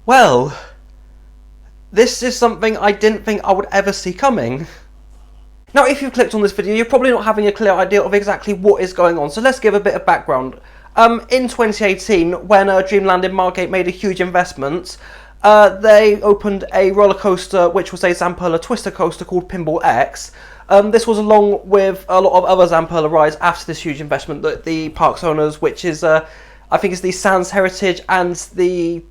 Well, this is something I didn't think I would ever see coming. Now, if you've clicked on this video, you're probably not having a clear idea of exactly what is going on, so let's give a bit of background. In 2018, when Dreamland in Margate made a huge investment, they opened a roller coaster which was a Zamperla twister coaster called Pinball X. This was along with a lot of other Zamperla rides after this huge investment that the park's owners, which is I think it's the Sands Heritage and the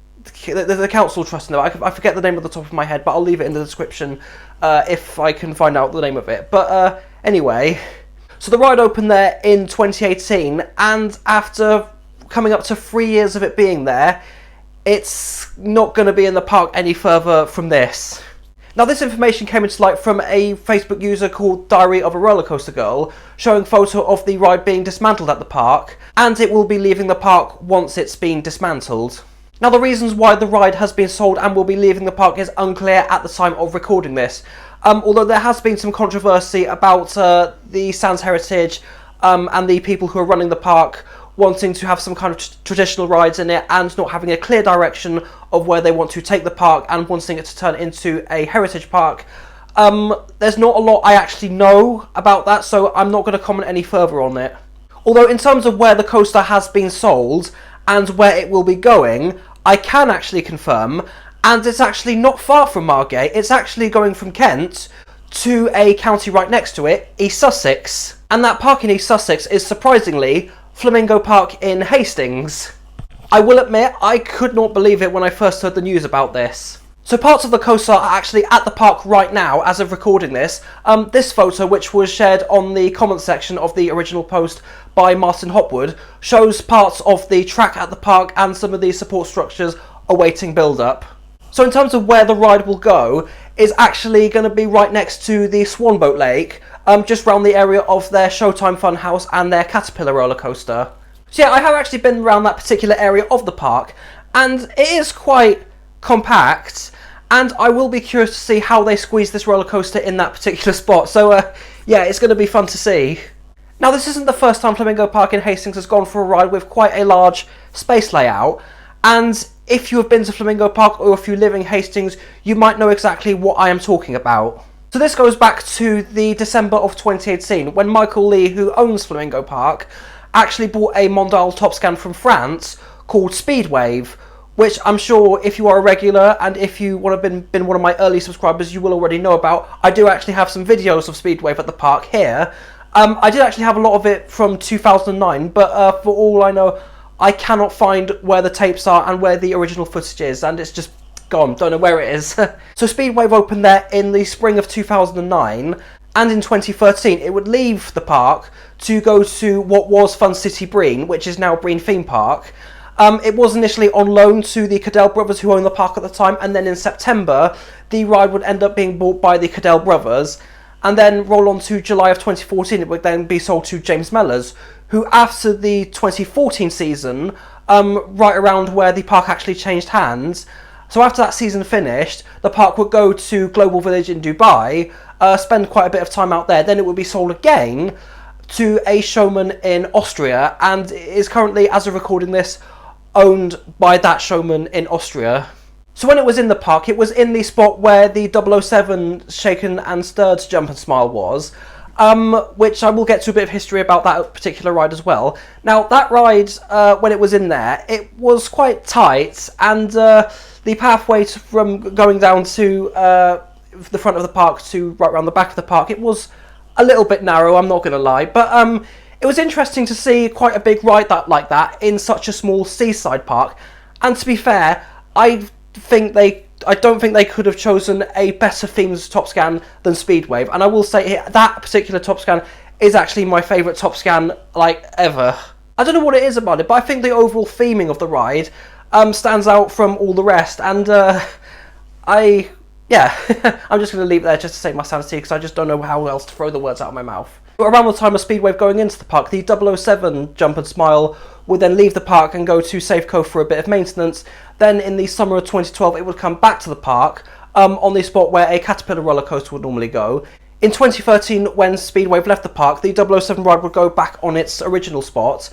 council trust. No, I forget the name at the top of my head, but I'll leave it in the description if I can find out the name of it. But anyway, so the ride opened there in 2018, and after coming up to 3 years of it being there, it's not going to be in the park any further from this. Now, this information came into light from a Facebook user called Diary of a Rollercoaster Girl, showing photo of the ride being dismantled at the park, and it will be leaving the park once it's been dismantled. Now, the reasons why the ride has been sold and will be leaving the park is unclear at the time of recording this. Although there has been some controversy about the Sands Heritage and the people who are running the park wanting to have some kind of traditional rides in it and not having a clear direction of where they want to take the park and wanting it to turn into a heritage park. There's not a lot I actually know about that, so I'm not going to comment any further on it. Although in terms of where the coaster has been sold and where it will be going, I can actually confirm, and it's actually not far from Margate. It's actually going from Kent to a county right next to it, East Sussex. And that park in East Sussex is surprisingly Flamingo Park in Hastings. I will admit, I could not believe it when I first heard the news about this. So parts of the coaster are actually at the park right now as of recording this. This photo, which was shared on the comment section of the original post by Martin Hopwood, shows parts of the track at the park and some of the support structures awaiting build-up. So in terms of where the ride will go, is actually going to be right next to the Swanboat Lake, just around the area of their Showtime Funhouse and their Caterpillar roller coaster. So yeah, I have actually been around that particular area of the park, and it is quite compact, and I will be curious to see how they squeeze this roller coaster in that particular spot. So yeah, it's going to be fun to see. Now, this isn't the first time Flamingo Park in Hastings has gone for a ride with quite a large space layout, and if you have been to Flamingo Park or if you live in Hastings, you might know exactly what I am talking about. So this goes back to the December of 2018, when Michael Lee, who owns Flamingo Park, actually bought a Mondial top scan from France called Speedwave, which I'm sure if you are a regular and if you want to been one of my early subscribers, you will already know about. I do actually have some videos of Speedwave at the park here. I did actually have a lot of it from 2009, but for all I know, I cannot find where the tapes are and where the original footage is, and it's just gone, don't know where it is. So Speedwave opened there in the spring of 2009, and in 2013 it would leave the park to go to what was Fun City Breen, which is now Breen Theme Park. It was initially on loan to the Cadell brothers who owned the park at the time, and then in September the ride would end up being bought by the Cadell brothers, and then roll on to July of 2014 it would then be sold to James Mellors, who after the 2014 season, right around where the park actually changed hands, so after that season finished, the park would go to Global Village in Dubai, spend quite a bit of time out there, then it would be sold again to a showman in Austria, and is currently, as of recording this, owned by that showman in Austria. So when it was in the park, it was in the spot where the 007 Shaken and Stirred Jump and Smile was, which I will get to a bit of history about that particular ride as well. Now, that ride, when it was in there, it was quite tight, and the pathway from going down to the front of the park to right around the back of the park, it was a little bit narrow, I'm not going to lie, but it was interesting to see quite a big ride like that in such a small seaside park, and to be fair, I don't think they could have chosen a better themed top scan than Speedwave, and I will say that particular top scan is actually my favourite top scan like ever. I don't know what it is about it, but I think the overall theming of the ride stands out from all the rest, and I'm just going to leave it there just to save my sanity, because I just don't know how else to throw the words out of my mouth. Around the time of Speedwave going into the park, the 007 Jump and Smile would then leave the park and go to Safeco for a bit of maintenance. Then in the summer of 2012 it would come back to the park on the spot where a Caterpillar roller coaster would normally go. In 2013, when Speedwave left the park, the 007 ride would go back on its original spot,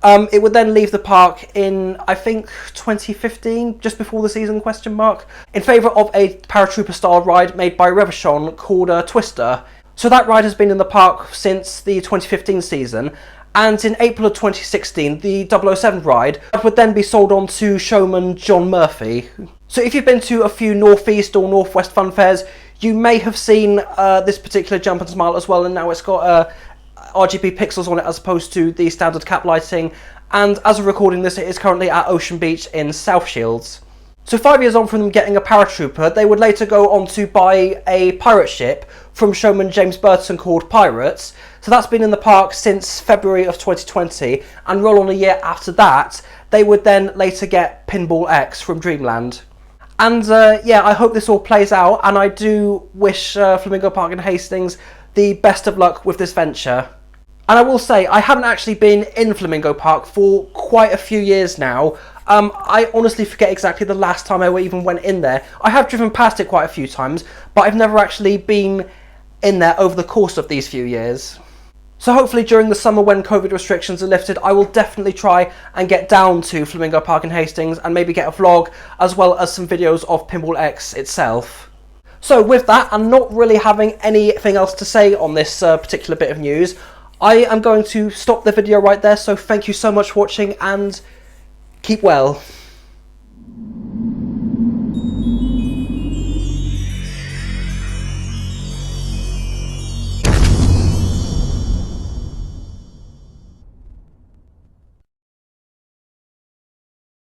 It would then leave the park in, I think, 2015, just before the season, in favour of a paratrooper style ride made by Revachon called Twister. So that ride has been in the park since the 2015 season, and in April of 2016 the 007 ride would then be sold on to showman John Murphy. So if you've been to a few northeast or northwest fun fairs, you may have seen this particular Jump and Smile as well, and now it's got RGB pixels on it as opposed to the standard cap lighting, and as of recording this it is currently at Ocean Beach in South Shields. So 5 years on from them getting a paratrooper, they would later go on to buy a pirate ship from showman James Burton called Pirates. So that's been in the park since February of 2020, and roll on a year after that, they would then later get Pinball X from Dreamland. And yeah, I hope this all plays out, and I do wish Flamingo Park in Hastings the best of luck with this venture. And I will say, I haven't actually been in Flamingo Park for quite a few years now. I honestly forget exactly the last time I even went in there. I have driven past it quite a few times, but I've never actually been in there over the course of these few years. So hopefully during the summer when COVID restrictions are lifted, I will definitely try and get down to Flamingo Park in Hastings and maybe get a vlog as well as some videos of Pinball X itself. So with that, and not really having anything else to say on this particular bit of news, I am going to stop the video right there. So thank you so much for watching and keep well.